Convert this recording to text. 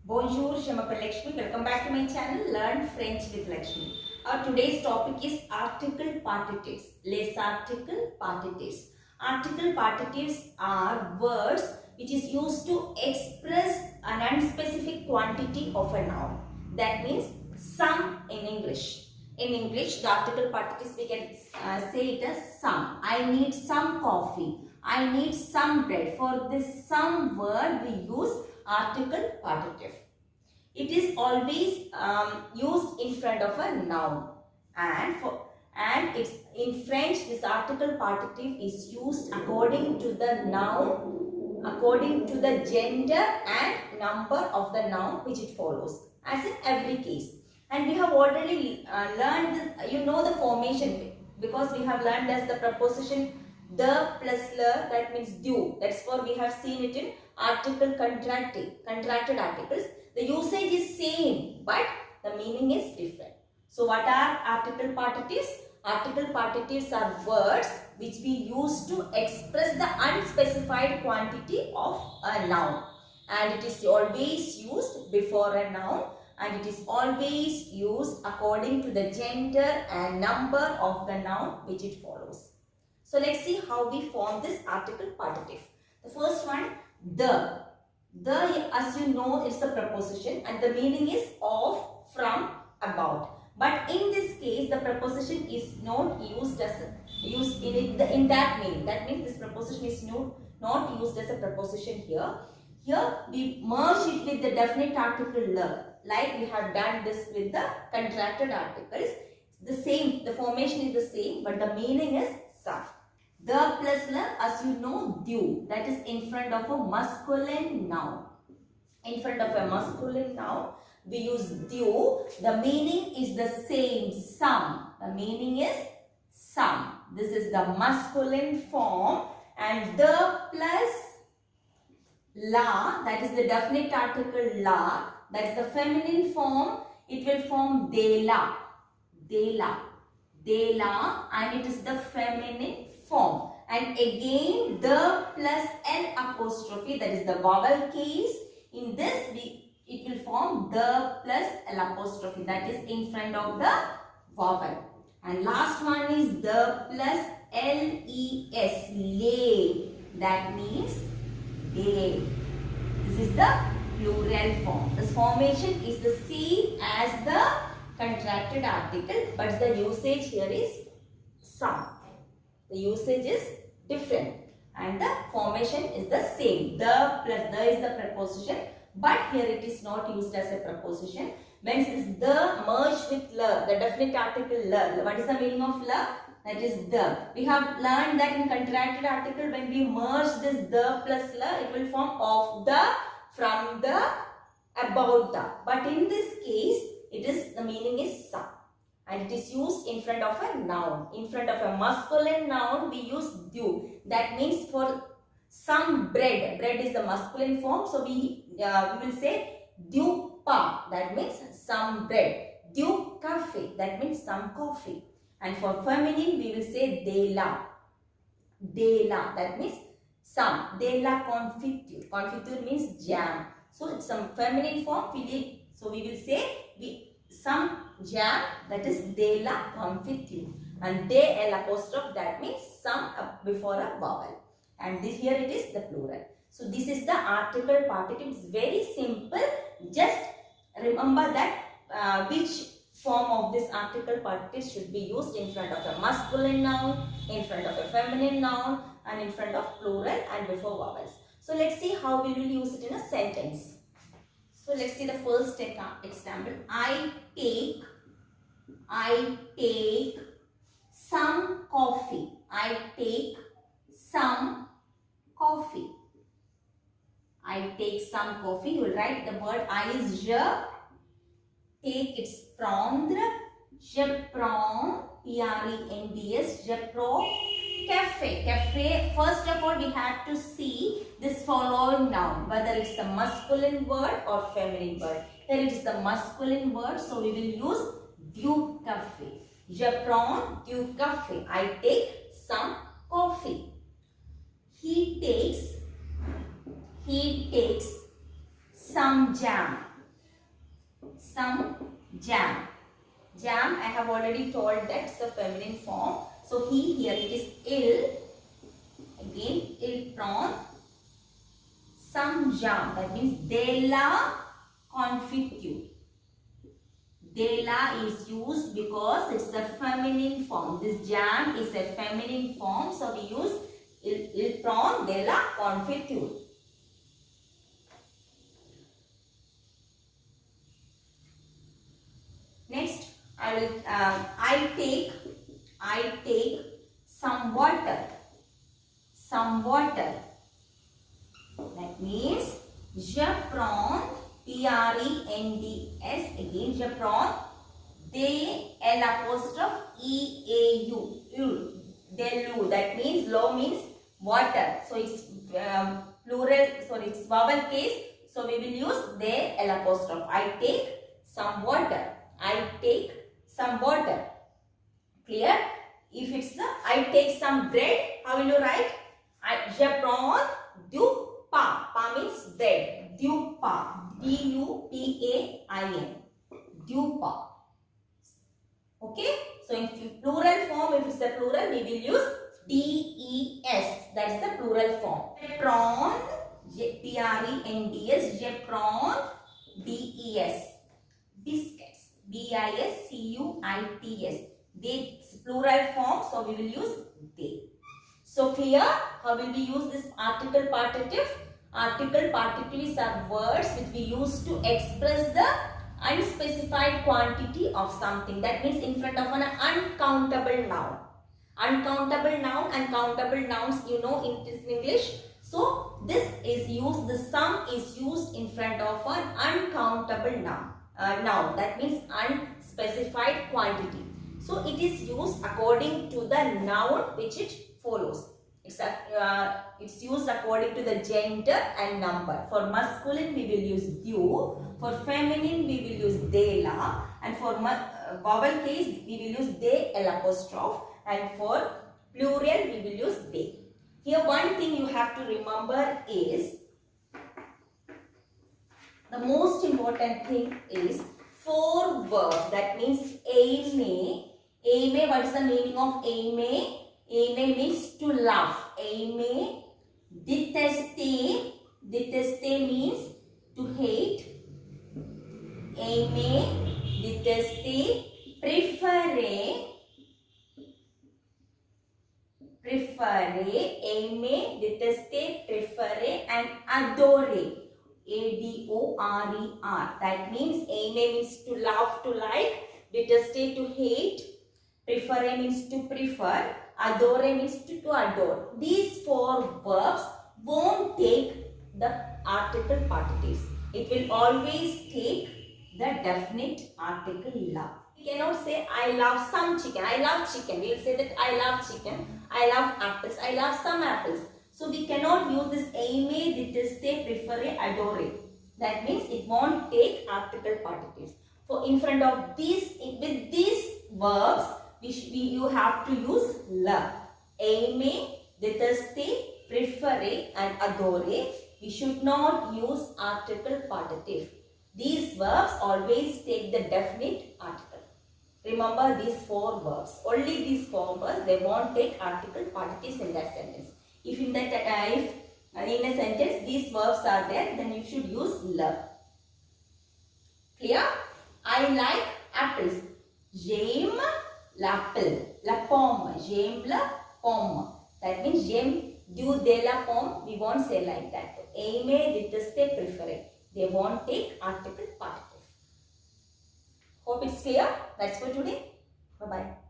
Bonjour, je m'appelle Lakshmi. Welcome back to my channel Learn French with Lakshmi. Our today's topic is article partitives. Les article partitives. Article partitives are words which is used to express an unspecific quantity of a noun. That means some in English. In English, the article partitives we can say it as some. I need some coffee. I need some bread. For this some word we use article partitive. It is always used in front of a noun, and it's in French. This article partitive is used according to the noun, according to the gender and number of the noun which it follows, as in every case. And we have already learned this, you know the formation, because we have learned as the preposition the plus le, that means due. That's for we have seen it in article contracted articles. The usage is same, but the meaning is different. So what are article partitives? Article partitives are words which we use to express the unspecified quantity of a noun, and it is always used before a noun, and it is always used according to the gender and number of the noun which it follows. So let's see how we form this article partitive. The first one, the. The, as you know, it's a preposition and the meaning is of, from, about. But in this case, the preposition is not used as used in that meaning. That means this preposition is not used as a preposition here. Here we merge it with the definite article le, like we have done this with the contracted articles. The same, the formation is the same, but the meaning is some. The plus le, as you know, due, that is in front of a masculine noun. In front of a masculine noun, we use due. The meaning is the same, some. The meaning is some. This is the masculine form, and the plus la, that is the definite article la, that is the feminine form. It will form de la, de la, de la, and it is the feminine form. And again the plus l apostrophe, that is the vowel case. In this it will form the plus l apostrophe, that is in front of the vowel. And last one is the plus les, lay, that means day. This is the plural form. This formation is the same as the contracted article, but the usage here is some. The usage is different and the formation is the same. The plus the is the preposition, but here it is not used as a preposition. When is the merged with le, the definite article le. What is the meaning of le? That is the. We have learned that in contracted article, when we merge this the plus le, it will form of the, from the, about the. But in this case, it is the meaning is some. And it is used in front of a noun. In front of a masculine noun, we use due. That means for some bread. Bread is the masculine form. So we will say du pain. That means some bread. Du café. That means some coffee. And for feminine, we will say de la. De la. That means some. De la confiture. Confiture means jam. So it's some feminine form. So we will say some jam, that is de la confiture, and de l apostrophe, that means some before a vowel, and this here it is the plural. So this is the article partitive. It's very simple. Just remember that which form of this article partitive should be used in front of a masculine noun, in front of a feminine noun, and in front of plural and before vowels. So let's see how we will use it in a sentence. So let's see the first example. I take some coffee. I take some coffee. I take some coffee. You will write the word I is je. Take, it's prendre. Je prends. P-R-E-N-D-S. Je prends cafe. Cafe. First of all, we have to see this following noun, whether it's a masculine word or feminine word. Here it is the masculine word, so we will use du café. Je prends du café. I take some coffee. He takes some jam. have already told that it's a feminine form. So here it is ill. Again, ill prawn. Some jam. That means de la confiture. De la is used because it's a feminine form. This jam is a feminine form. So we use il prawn de la confiture. Next, I take some water. Some water. That means je prends, P-R-E-N-D-S, again je prends, de L'-E-A-U, delu. That means low means water. So it's plural, sorry, it's vowel case. So we will use de L'. I take some water. I take some water. Clear? If it's the I take some bread, how will you write? Je prends du pain. Pain means bread. Du pain. D-U-P-A-I-N. Du pain. Okay? So in plural form, if it's the plural, we will use D-E-S. That's the plural form. Je prends, P-R-E-N-D-S. Je prends, D-E-S. Biscuits. B-I-S-C-U-I-T-S. They plural form, so we will use they. So clear? How will we use this article partitive? Article partitives are words which we use to express the unspecified quantity of something. That means in front of an uncountable noun. Uncountable noun and countable nouns, you know in English. So this is used, the sum is used in front of an uncountable noun. That means unspecified quantity. So it is used according to the noun which it follows. It's used according to the gender and number. For masculine we will use du. For feminine we will use de la. And for vowel case we will use de L'. And for plural we will use they. Here one thing you have to remember is, the most important thing is 4 verbs. That means aimer. Aimer, what is the meaning of aimer? Aimer means to love. Aimer. Détester. Détester means to hate. Aimer. Détester. Préférer. Préférer. Aimer. Détester. Préférer. And adorer. A-D-O-R-E-R. That means aimer means to love, to like. Détester, to hate. Préférer means to prefer. Adorer means to adore. These 4 verbs won't take the article particles. It will always take the definite article love. We cannot say I love some chicken. I love chicken. We will say that I love chicken. I love apples. I love some apples. So we cannot use this aimer, détester, préférer, adorer. That means it won't take article particles. For in front of these, with these verbs, you have to use la. Aimer, détester, préférer and adorer. We should not use article partitive. These verbs always take the definite article. Remember these 4 verbs. Only these 4 verbs, they won't take article particles in that sentence. If in that in a sentence these verbs are there, then you should use la. Clear? I like apples. J'aime l'apple. La pomme. J'aime la pomme. That means j'aime du de la pomme. We won't say like that. Aimer, détester, préférer. They won't take article partitive. Hope it's clear. That's for today. Bye-bye.